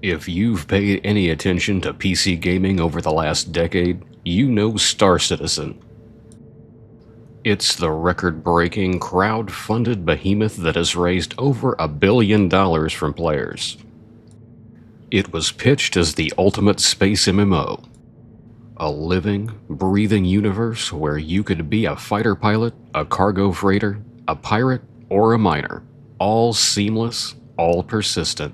If you've paid any attention to PC gaming over the last decade, you know Star Citizen. It's the record-breaking, crowd-funded behemoth that has raised over $1 billion from players. It was pitched as the ultimate space MMO. A living, breathing universe where you could be a fighter pilot, a cargo freighter, a pirate, or a miner. All seamless, all persistent.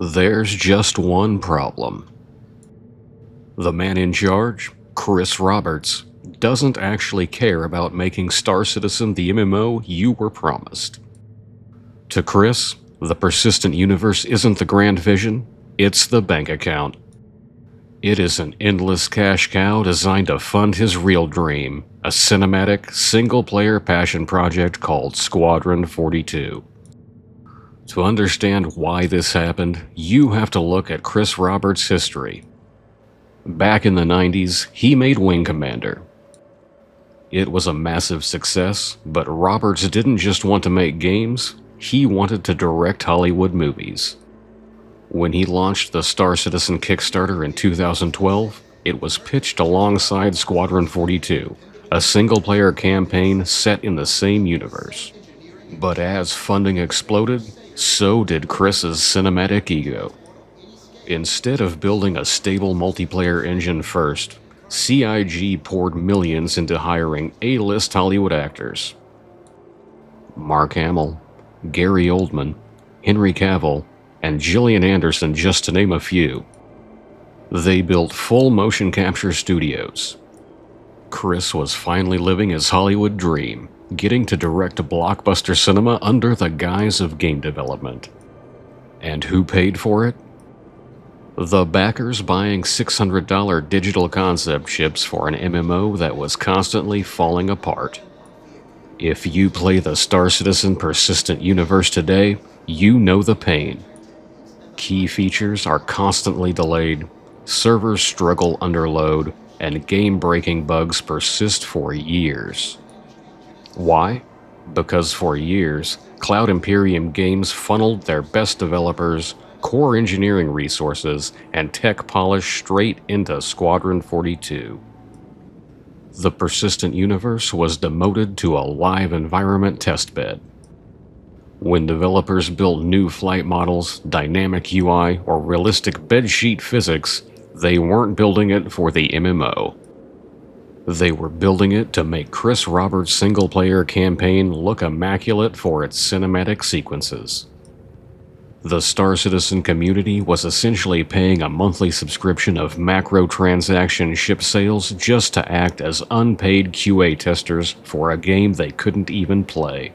There's just one problem. The man in charge, Chris Roberts, doesn't actually care about making Star Citizen the MMO you were promised. To Chris, the persistent universe isn't the grand vision, it's the bank account. It is an endless cash cow designed to fund his real dream, a cinematic, single-player passion project called Squadron 42. To understand why this happened, you have to look at Chris Roberts' history. Back in the 90s, he made Wing Commander. It was a massive success, but Roberts didn't just want to make games, he wanted to direct Hollywood movies. When he launched the Star Citizen Kickstarter in 2012, it was pitched alongside Squadron 42, a single-player campaign set in the same universe. But as funding exploded, so did Chris's cinematic ego. Instead of building a stable multiplayer engine first, CIG poured millions into hiring A-list Hollywood actors. Mark Hamill, Gary Oldman, Henry Cavill, and Gillian Anderson, just to name a few. They built full motion capture studios. Chris was finally living his Hollywood dream, getting to direct blockbuster cinema under the guise of game development. And who paid for it? The backers buying $600 digital concept chips for an MMO that was constantly falling apart. If you play the Star Citizen persistent universe today, you know the pain. Key features are constantly delayed, servers struggle under load, and game-breaking bugs persist for years. Why? Because for years, Cloud Imperium Games funneled their best developers, core engineering resources, and tech polish straight into Squadron 42. The persistent universe was demoted to a live environment testbed. When developers built new flight models, dynamic UI, or realistic bedsheet physics, they weren't building it for the MMO. They were building it to make Chris Roberts' single-player campaign look immaculate for its cinematic sequences. The Star Citizen community was essentially paying a monthly subscription of macro-transaction ship sales just to act as unpaid QA testers for a game they couldn't even play.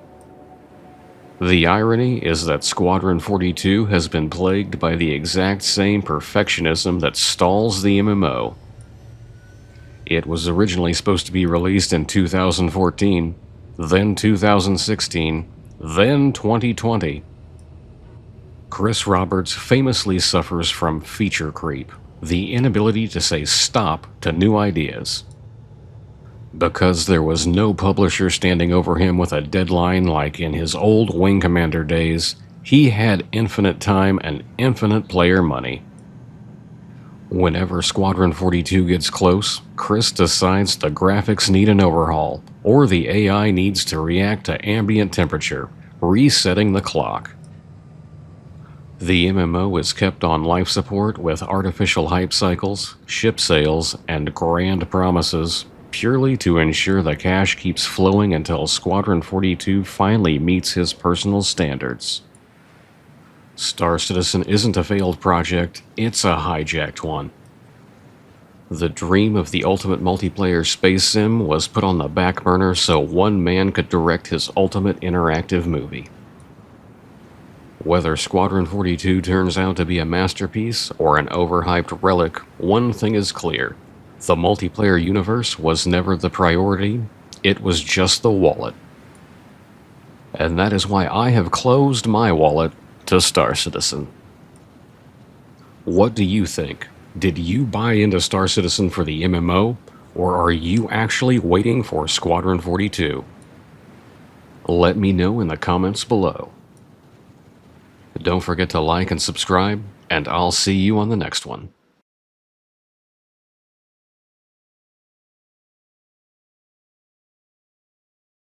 The irony is that Squadron 42 has been plagued by the exact same perfectionism that stalls the MMO. It was originally supposed to be released in 2014, then 2016, then 2020. Chris Roberts famously suffers from feature creep, the inability to say stop to new ideas. Because there was no publisher standing over him with a deadline like in his old Wing Commander days, he had infinite time and infinite player money. Whenever Squadron 42 gets close, Chris decides the graphics need an overhaul, or the AI needs to react to ambient temperature, resetting the clock. The MMO is kept on life support with artificial hype cycles, ship sales, and grand promises, purely to ensure the cash keeps flowing until Squadron 42 finally meets his personal standards. Star Citizen isn't a failed project, it's a hijacked one. The dream of the ultimate multiplayer space sim was put on the back burner so one man could direct his ultimate interactive movie. Whether Squadron 42 turns out to be a masterpiece or an overhyped relic, one thing is clear. The multiplayer universe was never the priority, it was just the wallet. And that is why I have closed my wallet to Star Citizen. What do you think? Did you buy into Star Citizen for the MMO, or are you actually waiting for Squadron 42? Let me know in the comments below. Don't forget to like and subscribe, and I'll see you on the next one.